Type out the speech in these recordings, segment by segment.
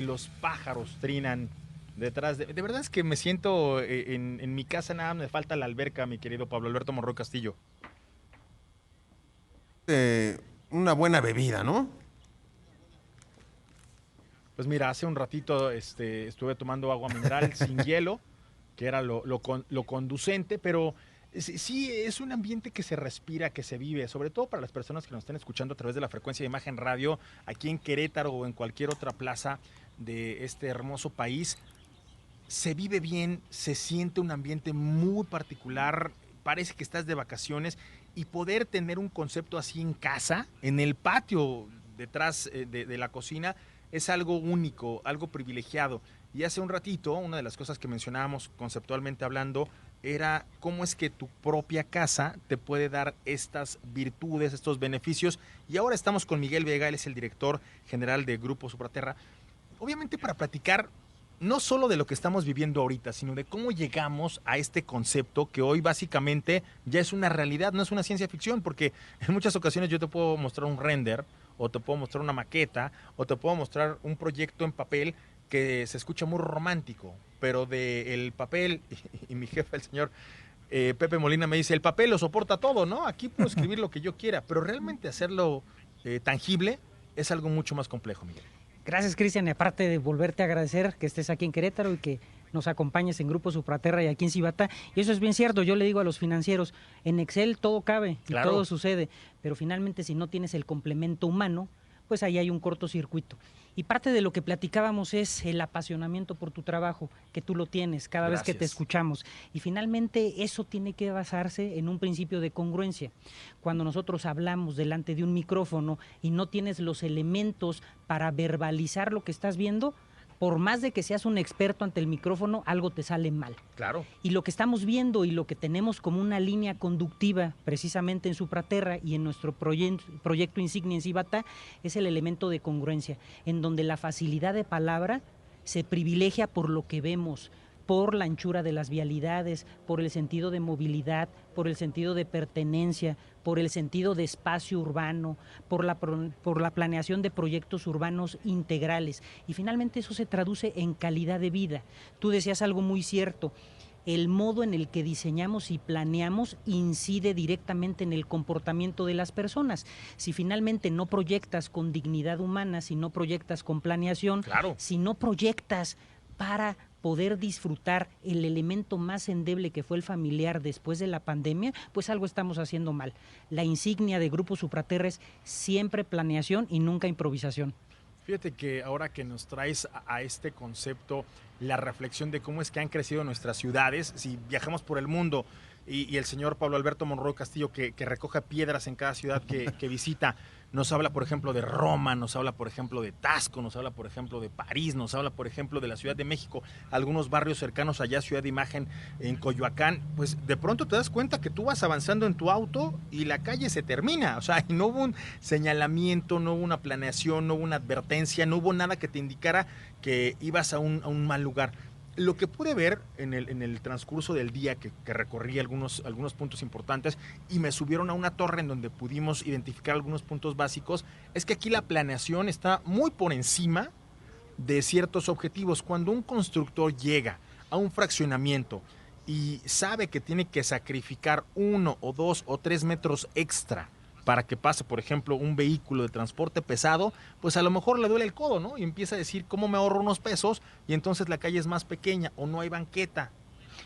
los pájaros trinan detrás de verdad es que me siento en mi casa, nada me falta la alberca, mi querido Pablo Alberto Monroy Castillo. Una buena bebida, ¿no? Pues mira, hace un ratito estuve tomando agua mineral sin hielo, que era lo conducente, pero sí es un ambiente que se respira, que se vive, sobre todo para las personas que nos están escuchando a través de la frecuencia de Imagen Radio, aquí en Querétaro o en cualquier otra plaza de este hermoso país. Se vive bien, se siente un ambiente muy particular, parece que estás de vacaciones y poder tener un concepto así en casa, en el patio detrás de la cocina, es algo único, algo privilegiado. Y hace un ratito, una de las cosas que mencionábamos conceptualmente hablando, era cómo es que tu propia casa te puede dar estas virtudes, estos beneficios. Y ahora estamos con Miguel Vega, él es el director general de Grupo Supraterra, obviamente para platicar no solo de lo que estamos viviendo ahorita, sino de cómo llegamos a este concepto que hoy básicamente ya es una realidad, no es una ciencia ficción, porque en muchas ocasiones yo te puedo mostrar un render, o te puedo mostrar una maqueta, o te puedo mostrar un proyecto en papel que se escucha muy romántico, pero del papel, y mi jefe, el señor Pepe Molina, me dice, el papel lo soporta todo, ¿no? Aquí puedo escribir lo que yo quiera, pero realmente hacerlo tangible es algo mucho más complejo, Miguel. Gracias, Cristian, y aparte de volverte a agradecer que estés aquí en Querétaro y que nos acompañes en Grupo Supraterra y aquí en Cibata. Y eso es bien cierto, yo le digo a los financieros, en Excel todo cabe y Claro. todo sucede, pero finalmente si no tienes el complemento humano, pues ahí hay un cortocircuito. Y parte de lo que platicábamos es el apasionamiento por tu trabajo, que tú lo tienes cada vez que te Gracias. escuchamos. Y finalmente eso tiene que basarse en un principio de congruencia. Cuando nosotros hablamos delante de un micrófono y no tienes los elementos para verbalizar lo que estás viendo, por más de que seas un experto ante el micrófono, algo te sale mal. Claro. Y lo que estamos viendo y lo que tenemos como una línea conductiva precisamente en Supraterra y en nuestro proyecto insignia en Cibata es el elemento de congruencia, en donde la facilidad de palabra se privilegia por lo que vemos, por la anchura de las vialidades, por el sentido de movilidad, por el sentido de pertenencia, por el sentido de espacio urbano, por la planeación de proyectos urbanos integrales. Y finalmente eso se traduce en calidad de vida. Tú decías algo muy cierto. El modo en el que diseñamos y planeamos incide directamente en el comportamiento de las personas. Si finalmente no proyectas con dignidad humana, si no proyectas con planeación, Claro. si no proyectas para poder disfrutar el elemento más endeble que fue el familiar después de la pandemia, pues algo estamos haciendo mal. La insignia de Grupo Supraterra es siempre planeación y nunca improvisación. Fíjate que ahora que nos traes a este concepto, la reflexión de cómo es que han crecido nuestras ciudades, si viajamos por el mundo y el señor Pablo Alberto Monroy Castillo que recoja piedras en cada ciudad que visita, nos habla por ejemplo de Roma, nos habla por ejemplo de Tasco, nos habla por ejemplo de París, nos habla por ejemplo de la Ciudad de México, algunos barrios cercanos allá, Ciudad de Imagen en Coyoacán, pues de pronto te das cuenta que tú vas avanzando en tu auto y la calle se termina, o sea, y no hubo un señalamiento, no hubo una planeación, no hubo una advertencia, no hubo nada que te indicara que ibas a un mal lugar. Lo que pude ver en el transcurso del día que recorrí algunos puntos importantes y me subieron a una torre en donde pudimos identificar algunos puntos básicos, es que aquí la planeación está muy por encima de ciertos objetivos. Cuando un constructor llega a un fraccionamiento y sabe que tiene que sacrificar 1 o 2 o 3 metros extra para que pase, por ejemplo, un vehículo de transporte pesado, pues a lo mejor le duele el codo, ¿no? Y empieza a decir, ¿cómo me ahorro unos pesos? Y entonces la calle es más pequeña o no hay banqueta.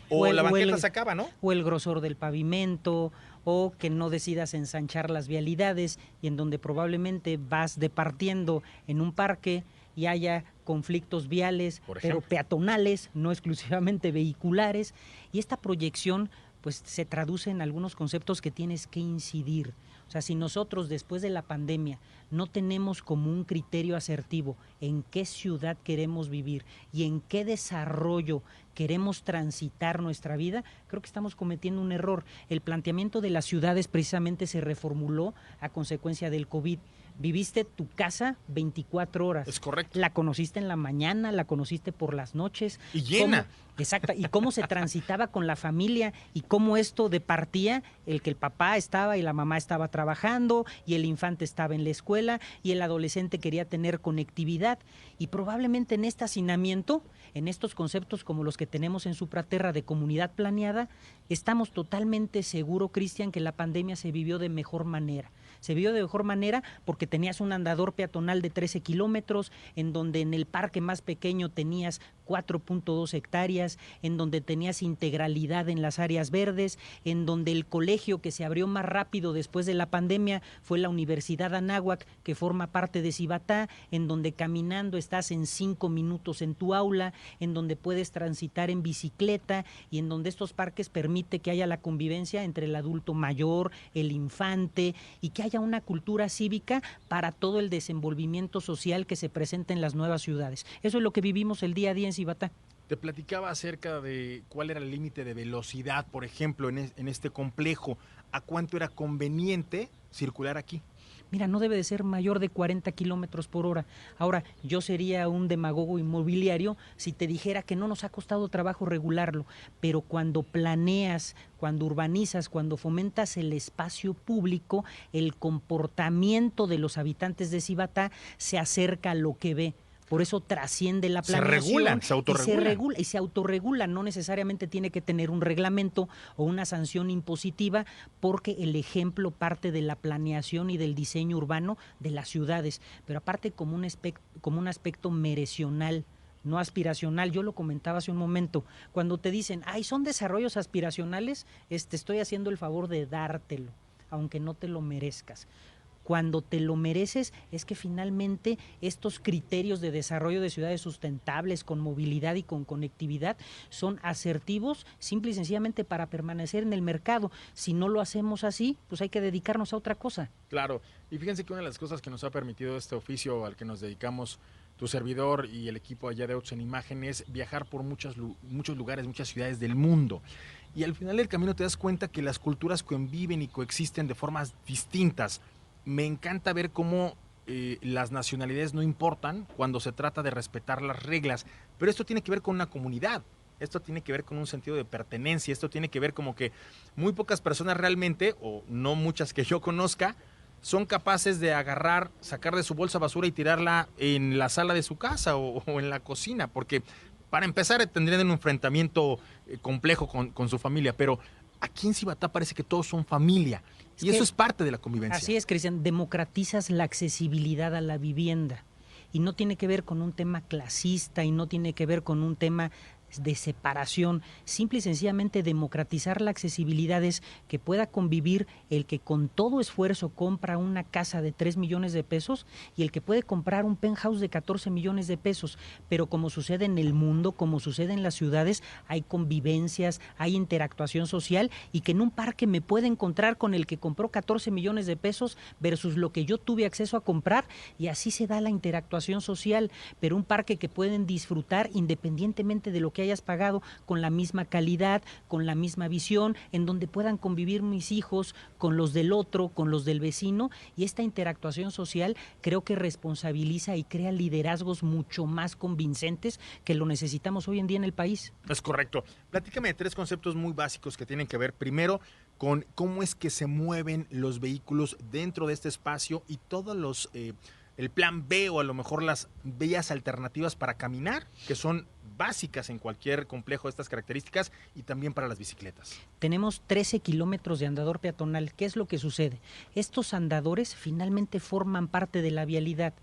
O la banqueta se acaba, ¿no? O el grosor del pavimento, o que no decidas ensanchar las vialidades y en donde probablemente vas departiendo en un parque y haya conflictos viales, pero peatonales, no exclusivamente vehiculares. Y esta proyección pues se traduce en algunos conceptos que tienes que incidir. O sea, si nosotros después de la pandemia no tenemos como un criterio asertivo en qué ciudad queremos vivir y en qué desarrollo queremos transitar nuestra vida, creo que estamos cometiendo un error. El planteamiento de las ciudades precisamente se reformuló a consecuencia del COVID. viviste tu casa 24 horas. Es correcto. La conociste en la mañana, la conociste por las noches. Y llena. Exacto, y cómo se transitaba con la familia y cómo esto departía el que el papá estaba y la mamá estaba trabajando y el infante estaba en la escuela y el adolescente quería tener conectividad. Y probablemente en este hacinamiento, en estos conceptos como los que tenemos en Supraterra de comunidad planeada, estamos totalmente seguros, Cristian, que la pandemia se vivió de mejor manera. Se vivió de mejor manera porque tenías un andador peatonal de 13 kilómetros, en donde en el parque más pequeño tenías 4.2 hectáreas, en donde tenías integralidad en las áreas verdes, en donde el colegio que se abrió más rápido después de la pandemia fue la Universidad Anáhuac, que forma parte de Cibatá, en donde caminando estás en 5 minutos en tu aula, en donde puedes transitar en bicicleta y en donde estos parques permite que haya la convivencia entre el adulto mayor, el infante y que haya una cultura cívica para todo el desenvolvimiento social que se presenta en las nuevas ciudades. Eso es lo que vivimos el día a día en Cibatá. Te platicaba acerca de cuál era el límite de velocidad, por ejemplo, en este complejo. ¿A cuánto era conveniente circular aquí? Mira, no debe de ser mayor de 40 kilómetros por hora. Ahora, yo sería un demagogo inmobiliario si te dijera que no nos ha costado trabajo regularlo, pero cuando planeas, cuando urbanizas, cuando fomentas el espacio público, el comportamiento de los habitantes de Cibatá se acerca a lo que ve. Por eso trasciende la planeación. Se regulan, se autorregulan. Y se autorregula, no necesariamente tiene que tener un reglamento o una sanción impositiva, porque el ejemplo parte de la planeación y del diseño urbano de las ciudades, pero aparte como un aspecto merecional, no aspiracional. Yo lo comentaba hace un momento, cuando te dicen, ay, son desarrollos aspiracionales, estoy haciendo el favor de dártelo, aunque no te lo merezcas. Cuando te lo mereces es que finalmente estos criterios de desarrollo de ciudades sustentables con movilidad y con conectividad son asertivos simple y sencillamente para permanecer en el mercado. Si no lo hacemos así, pues hay que dedicarnos a otra cosa. Claro, y fíjense que una de las cosas que nos ha permitido este oficio al que nos dedicamos tu servidor y el equipo allá de Autos en Imagen es viajar por muchos lugares, muchas ciudades del mundo. Y al final del camino te das cuenta que las culturas conviven y coexisten de formas distintas. Me encanta ver cómo las nacionalidades no importan cuando se trata de respetar las reglas, pero esto tiene que ver con una comunidad, esto tiene que ver con un sentido de pertenencia, esto tiene que ver como que muy pocas personas realmente, o no muchas que yo conozca, son capaces de agarrar, sacar de su bolsa basura y tirarla en la sala de su casa o en la cocina, porque para empezar tendrían un enfrentamiento complejo con su familia, pero aquí en Cibatá parece que todos son familia. Y eso es parte de la convivencia. Así es, Cristian, democratizas la accesibilidad a la vivienda y no tiene que ver con un tema clasista y no tiene que ver con un tema de separación, simple y sencillamente democratizar la accesibilidad es que pueda convivir el que con todo esfuerzo compra una casa de 3 millones de pesos y el que puede comprar un penthouse de 14 millones de pesos, pero como sucede en el mundo, como sucede en las ciudades, hay convivencias, hay interactuación social y que en un parque me puede encontrar con el que compró 14 millones de pesos versus lo que yo tuve acceso a comprar y así se da la interactuación social, pero un parque que pueden disfrutar independientemente de lo que hayas pagado, con la misma calidad, con la misma visión, en donde puedan convivir mis hijos con los del otro, con los del vecino, y esta interactuación social creo que responsabiliza y crea liderazgos mucho más convincentes que lo necesitamos hoy en día en el país. Es correcto. Platícame de 3 conceptos muy básicos que tienen que ver primero con cómo es que se mueven los vehículos dentro de este espacio y todos los el plan B o a lo mejor las vías alternativas para caminar, que son básicas en cualquier complejo de estas características y también para las bicicletas. Tenemos 13 kilómetros de andador peatonal. ¿Qué es lo que sucede? Estos andadores finalmente forman parte de la vialidad.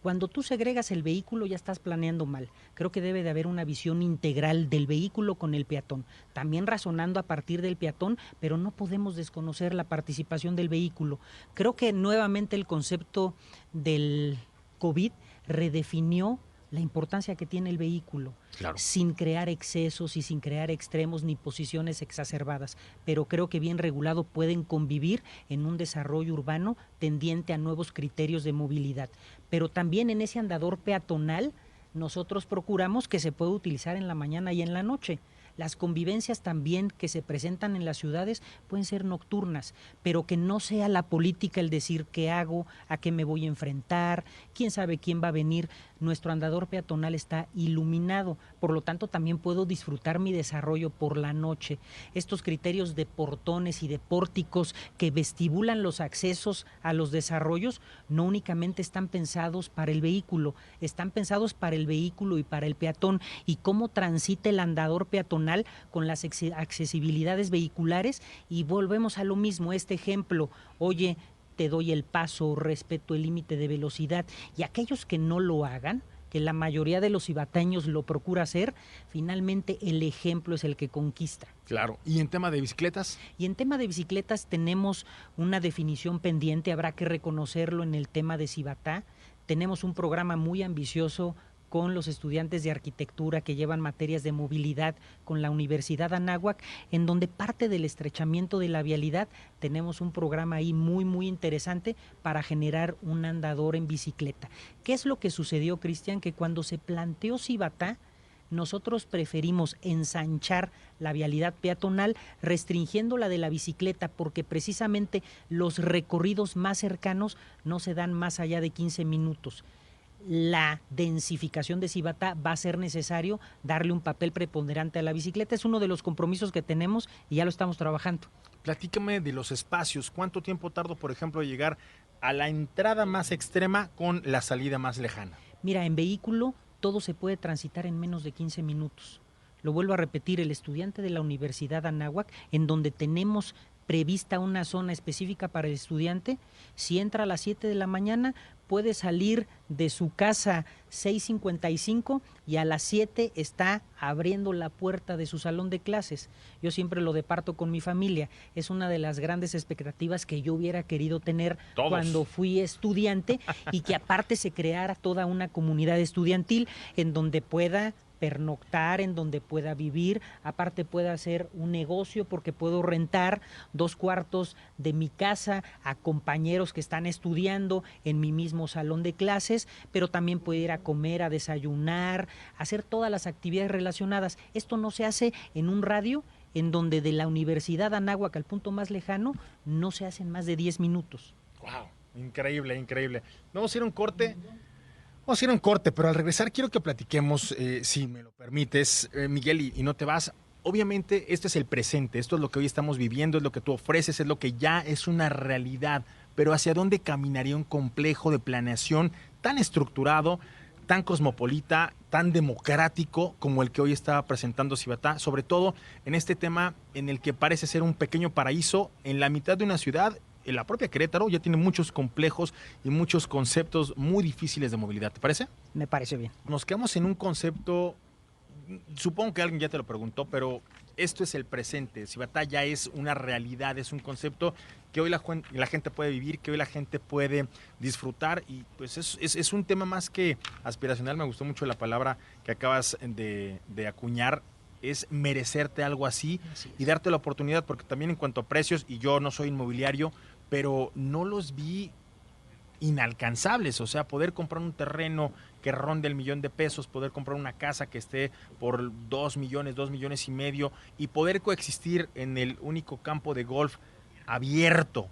Cuando tú segregas el vehículo ya estás planeando mal. Creo que debe de haber una visión integral del vehículo con el peatón, también razonando a partir del peatón, pero no podemos desconocer la participación del vehículo. Creo que nuevamente el concepto del COVID redefinió la importancia que tiene el vehículo, claro, sin crear excesos y sin crear extremos ni posiciones exacerbadas, pero creo que bien regulado pueden convivir en un desarrollo urbano tendiente a nuevos criterios de movilidad, pero también en ese andador peatonal nosotros procuramos que se pueda utilizar en la mañana y en la noche. Las convivencias también que se presentan en las ciudades pueden ser nocturnas, pero que no sea la política el decir qué hago, a qué me voy a enfrentar, quién sabe quién va a venir. Nuestro andador peatonal está iluminado, por lo tanto también puedo disfrutar mi desarrollo por la noche. Estos criterios de portones y de pórticos que vestibulan los accesos a los desarrollos no únicamente están pensados para el vehículo, están pensados para el vehículo y para el peatón, y cómo transita el andador peatonal con las accesibilidades vehiculares. Y volvemos a lo mismo, este ejemplo, oye, te doy el paso, respeto el límite de velocidad, y aquellos que no lo hagan, que la mayoría de los cibateños lo procura hacer, finalmente el ejemplo es el que conquista. Claro. ¿Y en tema de bicicletas? Y en tema de bicicletas tenemos una definición pendiente, habrá que reconocerlo en el tema de Cibatá. Tenemos un programa muy ambicioso con los estudiantes de arquitectura que llevan materias de movilidad con la Universidad Anáhuac, en donde parte del estrechamiento de la vialidad tenemos un programa ahí muy interesante para generar un andador en bicicleta. ¿Qué es lo que sucedió, Cristian? Que cuando se planteó Cibatá, nosotros preferimos ensanchar la vialidad peatonal restringiendo la de la bicicleta, porque precisamente los recorridos más cercanos no se dan más allá de 15 minutos. La densificación de Cibatá va a ser necesario darle un papel preponderante a la bicicleta. Es uno de los compromisos que tenemos y ya lo estamos trabajando. Platícame de los espacios. ¿Cuánto tiempo tardo, por ejemplo, en llegar a la entrada más extrema con la salida más lejana? Mira, en vehículo todo se puede transitar en menos de 15 minutos. Lo vuelvo a repetir, el estudiante de la Universidad Anáhuac, en donde tenemos prevista una zona específica para el estudiante, si entra a las 7 de la mañana, puede salir de su casa 6:55 y a las 7 está abriendo la puerta de su salón de clases. Yo siempre lo departo con mi familia. Es una de las grandes expectativas que yo hubiera querido tener cuando fui estudiante, y que aparte se creara toda una comunidad estudiantil en donde pueda pernoctar, en donde pueda vivir, aparte pueda hacer un negocio porque puedo rentar 2 cuartos de mi casa a compañeros que están estudiando en mi mismo salón de clases, pero también puede ir a comer, a desayunar, a hacer todas las actividades relacionadas. Esto no se hace en un radio en donde de la Universidad Anáhuac al punto más lejano no se hacen más de 10 minutos. ¡Wow! Increíble, increíble. Vamos a ir a un corte. Vamos a ir a un corte, pero al regresar quiero que platiquemos, si me lo permites, Miguel, y no te vas. Obviamente, esto es el presente, esto es lo que hoy estamos viviendo, es lo que tú ofreces, es lo que ya es una realidad. Pero ¿hacia dónde caminaría un complejo de planeación tan estructurado, tan cosmopolita, tan democrático como el que hoy está presentando Cibatá? Sobre todo en este tema en el que parece ser un pequeño paraíso en la mitad de una ciudad. En la propia Querétaro ya tiene muchos complejos y muchos conceptos muy difíciles de movilidad. ¿Te parece? Me parece bien. Nos quedamos en un concepto, supongo que alguien ya te lo preguntó, pero esto es el presente. Cibatá ya es una realidad, es un concepto que hoy la gente puede vivir, que hoy la gente puede disfrutar, y pues es un tema más que aspiracional. Me gustó mucho la palabra que acabas de acuñar. Es merecerte algo así y darte la oportunidad, porque también en cuanto a precios, y yo no soy inmobiliario, pero no los vi inalcanzables. O sea, poder comprar un terreno que ronde el $1,000,000, poder comprar una casa que esté por 2 millones, 2,5 millones, y poder coexistir en el único campo de golf abierto,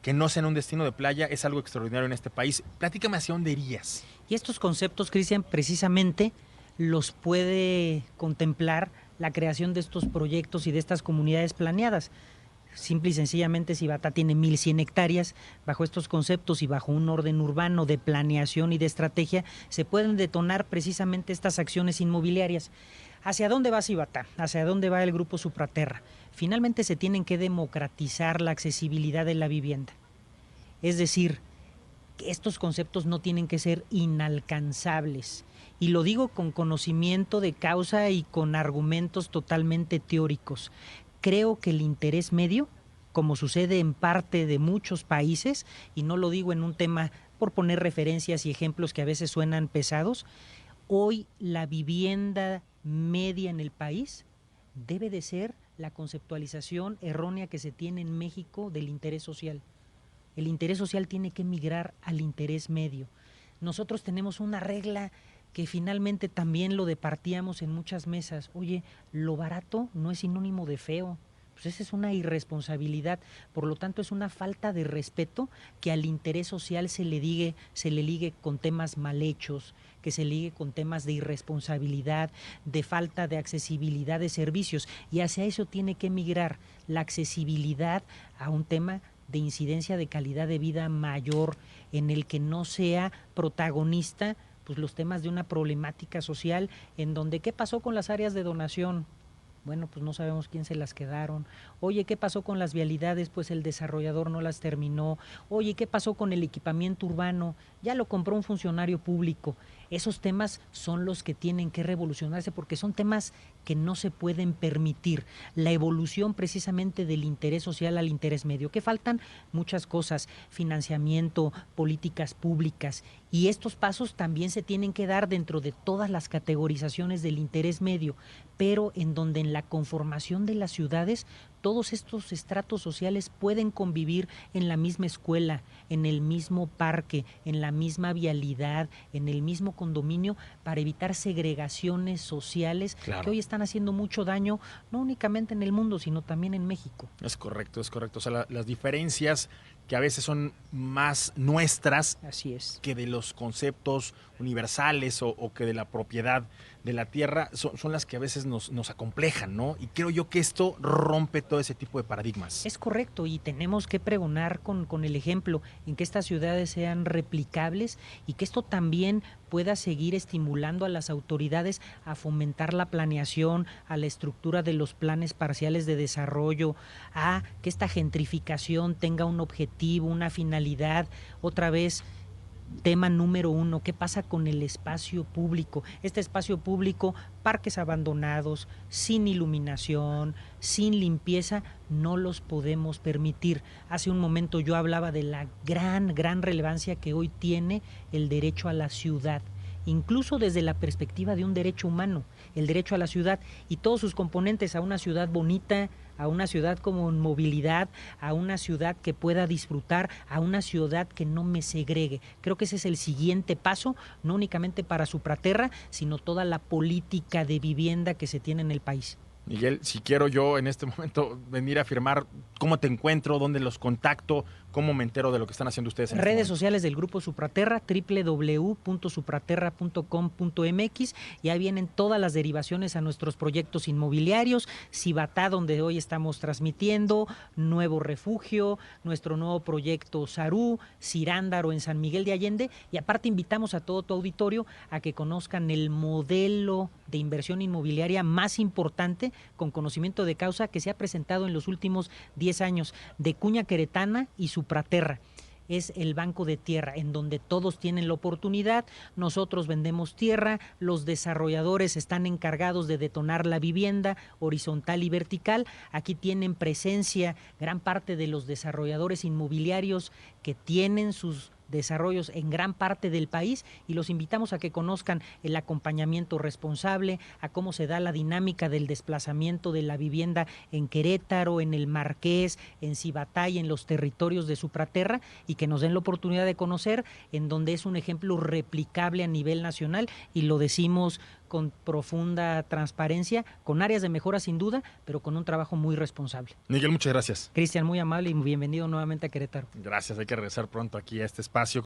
que no sea en un destino de playa, es algo extraordinario en este país. Platícame hacia dónde irías. Y estos conceptos, Cristian, precisamente los puede contemplar la creación de estos proyectos y de estas comunidades planeadas. Simple y sencillamente, Cibatá tiene 1,100 hectáreas. Bajo estos conceptos y bajo un orden urbano de planeación y de estrategia, se pueden detonar precisamente estas acciones inmobiliarias. ¿Hacia dónde va Cibatá? ¿Hacia dónde va el Grupo Supraterra? Finalmente se tienen que democratizar la accesibilidad de la vivienda. Es decir, que estos conceptos no tienen que ser inalcanzables. Y lo digo con conocimiento de causa y con argumentos totalmente teóricos. Creo que el interés medio, como sucede en parte de muchos países, y no lo digo en un tema por poner referencias y ejemplos que a veces suenan pesados, hoy la vivienda media en el país debe de ser la conceptualización errónea que se tiene en México del interés social. El interés social tiene que migrar al interés medio. Nosotros tenemos una regla que finalmente también lo departíamos en muchas mesas. Oye, lo barato no es sinónimo de feo. Pues esa es una irresponsabilidad, por lo tanto es una falta de respeto que al interés social se le ligue con temas mal hechos, que se ligue con temas de irresponsabilidad, de falta de accesibilidad de servicios, y hacia eso tiene que migrar la accesibilidad a un tema de incidencia de calidad de vida mayor, en el que no sea protagonista pues los temas de una problemática social, en donde ¿qué pasó con las áreas de donación? Bueno, pues no sabemos quién se las quedaron. Oye, ¿qué pasó con las vialidades? Pues el desarrollador no las terminó. Oye, ¿qué pasó con el equipamiento urbano? Ya lo compró un funcionario público. Esos temas son los que tienen que revolucionarse, porque son temas que no se pueden permitir. La evolución precisamente del interés social al interés medio. ¿Qué faltan? Muchas cosas, financiamiento, políticas públicas, y estos pasos también se tienen que dar dentro de todas las categorizaciones del interés medio, pero en donde en la conformación de las ciudades todos estos estratos sociales pueden convivir en la misma escuela, en el mismo parque, en la misma vialidad, en el mismo condominio, para evitar segregaciones sociales que hoy están haciendo mucho daño, no únicamente en el mundo, sino también en México. Es correcto, es correcto. O sea, las diferencias que a veces son más nuestras Así es. que de los conceptos universales o que de la propiedad de la tierra, son las que a veces nos acomplejan, ¿no? Y creo yo que esto rompe todo ese tipo de paradigmas. Es correcto, y tenemos que pregonar con el ejemplo en que estas ciudades sean replicables, y que esto también pueda seguir estimulando a las autoridades a fomentar la planeación, a la estructura de los planes parciales de desarrollo, a que esta gentrificación tenga un objetivo, una finalidad. Otra vez, tema número 1, ¿qué pasa con el espacio público? Este espacio público, parques abandonados, sin iluminación, sin limpieza, no los podemos permitir. Hace un momento yo hablaba de la gran relevancia que hoy tiene el derecho a la ciudad, incluso desde la perspectiva de un derecho humano, el derecho a la ciudad y todos sus componentes, a una ciudad bonita, a una ciudad con movilidad, a una ciudad que pueda disfrutar, a una ciudad que no me segregue. Creo que ese es el siguiente paso, no únicamente para Supraterra, sino toda la política de vivienda que se tiene en el país. Miguel, si quiero yo en este momento venir a firmar, ¿cómo te encuentro? ¿Dónde los contacto? ¿Cómo me entero de lo que están haciendo ustedes? En redes sociales del Grupo Supraterra, www.supraterra.com.mx, y ahí vienen todas las derivaciones a nuestros proyectos inmobiliarios, Cibatá, donde hoy estamos transmitiendo, Nuevo Refugio, nuestro nuevo proyecto Sarú, Cirándaro en San Miguel de Allende, y aparte invitamos a todo tu auditorio a que conozcan el modelo de inversión inmobiliaria más importante con conocimiento de causa que se ha presentado en los últimos 10 años, de cuña queretana y Supraterra. Es el banco de tierra en donde todos tienen la oportunidad. Nosotros vendemos tierra, los desarrolladores están encargados de detonar la vivienda horizontal y vertical. Aquí tienen presencia gran parte de los desarrolladores inmobiliarios que tienen sus desarrollos en gran parte del país, y los invitamos a que conozcan el acompañamiento responsable, a cómo se da la dinámica del desplazamiento de la vivienda en Querétaro, en el Marqués, en Cibatá y en los territorios de Supraterra, y que nos den la oportunidad de conocer, en donde es un ejemplo replicable a nivel nacional, y lo decimos con profunda transparencia, con áreas de mejora sin duda, pero con un trabajo muy responsable. Miguel, muchas gracias. Cristian, muy amable y bienvenido nuevamente a Querétaro. Gracias, hay que regresar pronto aquí a este espacio.